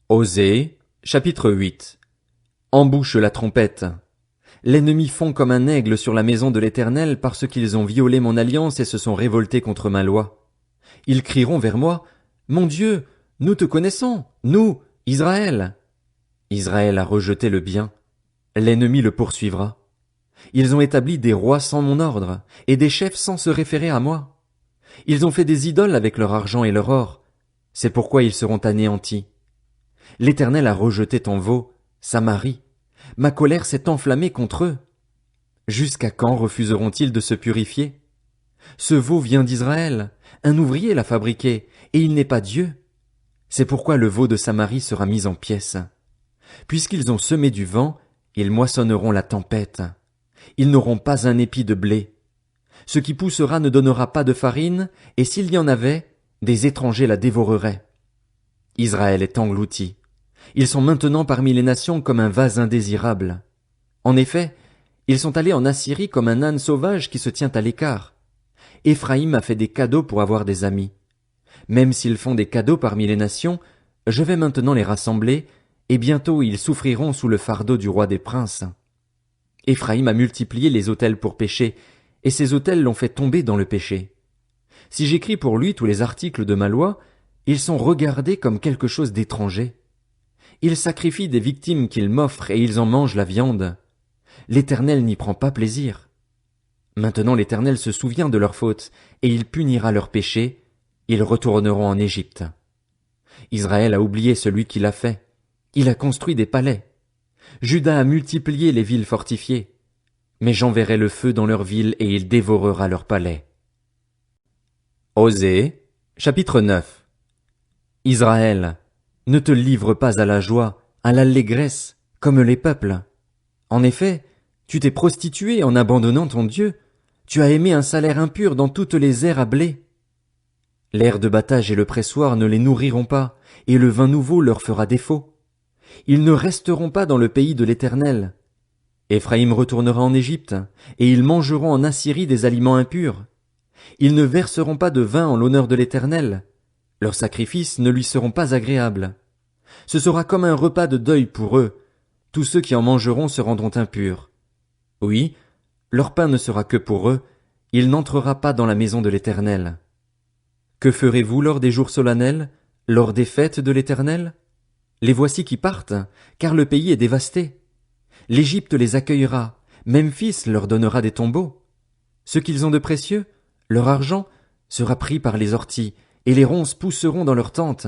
Osée, chapitre 8. Embouche la trompette. L'ennemi fond comme un aigle sur la maison de l'Éternel parce qu'ils ont violé mon alliance et se sont révoltés contre ma loi. Ils crieront vers moi, Mon Dieu, nous te connaissons, nous, Israël. Israël a rejeté le bien. L'ennemi le poursuivra. Ils ont établi des rois sans mon ordre, et des chefs sans se référer à moi. Ils ont fait des idoles avec leur argent et leur or. C'est pourquoi ils seront anéantis. L'Éternel a rejeté ton veau, Samarie. Ma colère s'est enflammée contre eux. Jusqu'à quand refuseront-ils de se purifier? Ce veau vient d'Israël, un ouvrier l'a fabriqué, et il n'est pas Dieu. C'est pourquoi le veau de Samarie sera mis en pièces. Puisqu'ils ont semé du vent, ils moissonneront la tempête. Ils n'auront pas un épi de blé. Ce qui poussera ne donnera pas de farine, et s'il y en avait, des étrangers la dévoreraient. Israël est englouti. Ils sont maintenant parmi les nations comme un vase indésirable. En effet, ils sont allés en Assyrie comme un âne sauvage qui se tient à l'écart. Éphraïm a fait des cadeaux pour avoir des amis. Même s'ils font des cadeaux parmi les nations, je vais maintenant les rassembler, et bientôt ils souffriront sous le fardeau du roi des princes. Éphraïm a multiplié les autels pour pécher, et ces autels l'ont fait tomber dans le péché. Si j'écris pour lui tous les articles de ma loi, ils sont regardés comme quelque chose d'étranger. Ils sacrifient des victimes qu'ils m'offrent et ils en mangent la viande. L'Éternel n'y prend pas plaisir. Maintenant l'Éternel se souvient de leurs fautes, et il punira leurs péchés, ils retourneront en Égypte. Israël a oublié celui qui l'a fait. Il a construit des palais. Juda a multiplié les villes fortifiées. Mais j'enverrai le feu dans leurs villes et il dévorera leurs palais. Osée, chapitre 9. Israël, ne te livre pas à la joie, à l'allégresse, comme les peuples. En effet, tu t'es prostitué en abandonnant ton Dieu. Tu as aimé un salaire impur dans toutes les aires à blé. L'air de battage et le pressoir ne les nourriront pas, et le vin nouveau leur fera défaut. Ils ne resteront pas dans le pays de l'Éternel. Éphraïm retournera en Égypte, et ils mangeront en Assyrie des aliments impurs. Ils ne verseront pas de vin en l'honneur de l'Éternel. Leurs sacrifices ne lui seront pas agréables. Ce sera comme un repas de deuil pour eux. Tous ceux qui en mangeront se rendront impurs. Oui, leur pain ne sera que pour eux. Il n'entrera pas dans la maison de l'Éternel. Que ferez-vous lors des jours solennels, lors des fêtes de l'Éternel? Les voici qui partent, car le pays est dévasté. L'Égypte les accueillera, Memphis leur donnera des tombeaux. Ce qu'ils ont de précieux, leur argent, sera pris par les orties, et les ronces pousseront dans leurs tentes.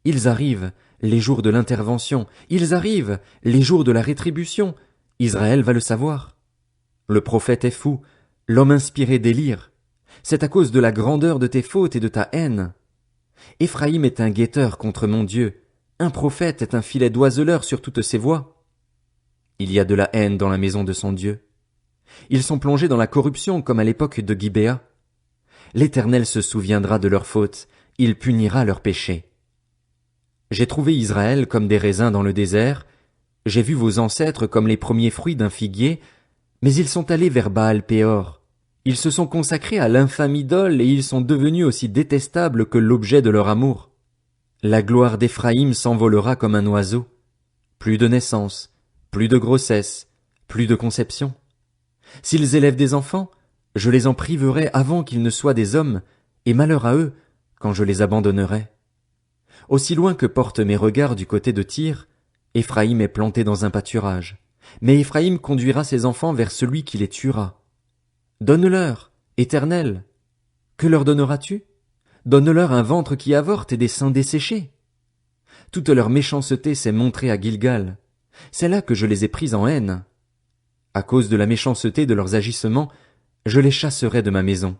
Ils arrivent, les jours de l'intervention, ils arrivent, les jours de la rétribution. Israël va le savoir. Le prophète est fou, l'homme inspiré délire. C'est à cause de la grandeur de tes fautes et de ta haine. Éphraïm est un guetteur contre mon Dieu. Un prophète est un filet d'oiseleur sur toutes ses voies. Il y a de la haine dans la maison de son Dieu. Ils sont plongés dans la corruption comme à l'époque de Gibéa. L'Éternel se souviendra de leurs fautes, il punira leurs péchés. J'ai trouvé Israël comme des raisins dans le désert, j'ai vu vos ancêtres comme les premiers fruits d'un figuier, mais ils sont allés vers Baal-Péor. Ils se sont consacrés à l'infâme idole et ils sont devenus aussi détestables que l'objet de leur amour. La gloire d'Éphraïm s'envolera comme un oiseau. Plus de naissance, plus de grossesse, plus de conception. S'ils élèvent des enfants, je les en priverai avant qu'ils ne soient des hommes, et malheur à eux quand je les abandonnerai. Aussi loin que portent mes regards du côté de Tyr, Éphraïm est planté dans un pâturage. Mais Éphraïm conduira ses enfants vers celui qui les tuera. Donne-leur, Éternel. Que leur donneras-tu? Donne-leur un ventre qui avorte et des seins desséchés. Toute leur méchanceté s'est montrée à Gilgal. C'est là que je les ai pris en haine. À cause de la méchanceté de leurs agissements, je les chasserai de ma maison.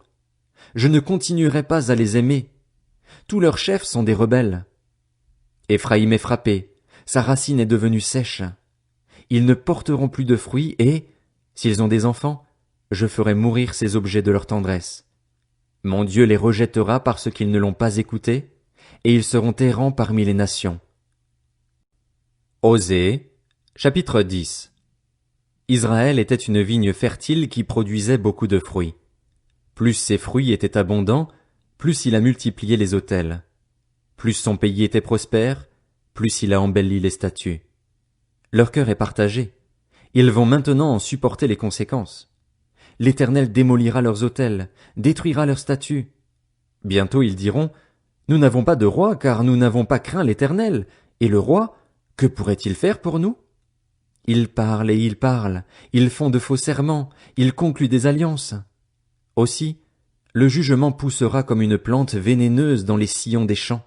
Je ne continuerai pas à les aimer. Tous leurs chefs sont des rebelles. Éphraïm est frappé, sa racine est devenue sèche. Ils ne porteront plus de fruits et, s'ils ont des enfants, je ferai mourir ces objets de leur tendresse. Mon Dieu les rejettera parce qu'ils ne l'ont pas écouté, et ils seront errants parmi les nations. Osée, chapitre 10. Israël était une vigne fertile qui produisait beaucoup de fruits. Plus ses fruits étaient abondants, plus il a multiplié les autels. Plus son pays était prospère, plus il a embelli les statues. Leur cœur est partagé. Ils vont maintenant en supporter les conséquences. L'Éternel démolira leurs autels, détruira leurs statues. Bientôt ils diront, nous n'avons pas de roi, car nous n'avons pas craint l'Éternel, et le roi, que pourrait-il faire pour nous? Ils parlent et ils parlent, ils font de faux serments, ils concluent des alliances. Aussi, le jugement poussera comme une plante vénéneuse dans les sillons des champs.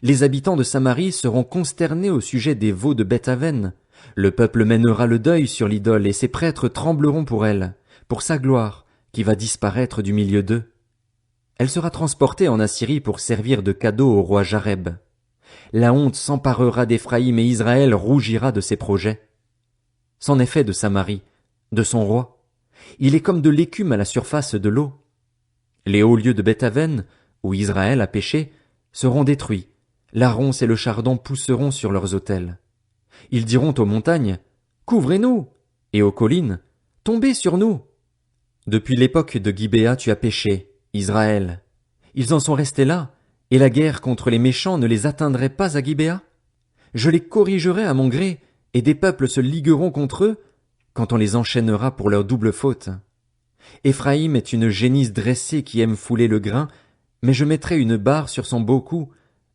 Les habitants de Samarie seront consternés au sujet des veaux de Beth-Aven. Le peuple mènera le deuil sur l'idole et ses prêtres trembleront pour elle, pour sa gloire, qui va disparaître du milieu d'eux. Elle sera transportée en Assyrie pour servir de cadeau au roi Jareb. La honte s'emparera d'Éphraïm et Israël rougira de ses projets. C'en est fait de Samarie, de son roi. Il est comme de l'écume à la surface de l'eau. Les hauts lieux de Beth-Aven, où Israël a péché, seront détruits. La ronce et le chardon pousseront sur leurs autels. Ils diront aux montagnes, couvrez-nous, et aux collines, tombez sur nous. Depuis l'époque de Gibéa tu as péché, Israël. Ils en sont restés là, et la guerre contre les méchants ne les atteindrait pas à Gibéa? Je les corrigerai à mon gré, et des peuples se ligueront contre eux, quand on les enchaînera pour leur double faute. Éphraïm est une génisse dressée qui aime fouler le grain, mais je mettrai une barre sur son beau cou,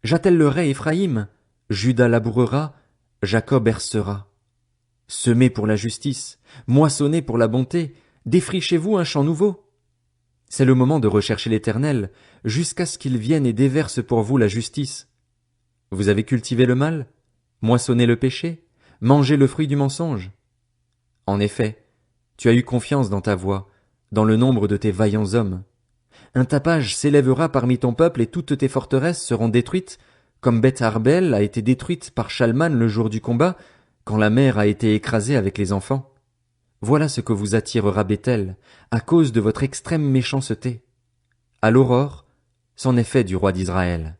j'attellerai Éphraïm, Juda labourera, Jacob hercera. Semez pour la justice, moissonnez pour la bonté, défrichez-vous un champ nouveau. C'est le moment de rechercher l'Éternel, jusqu'à ce qu'il vienne et déverse pour vous la justice. Vous avez cultivé le mal, moissonné le péché, mangé le fruit du mensonge. En effet, tu as eu confiance dans ta voix, dans le nombre de tes vaillants hommes. Un tapage s'élèvera parmi ton peuple et toutes tes forteresses seront détruites, comme Beth Arbel a été détruite par Shalman le jour du combat, quand la mère a été écrasée avec les enfants. Voilà ce que vous attirera Bethel, à cause de votre extrême méchanceté. À l'aurore, c'en est fait du roi d'Israël.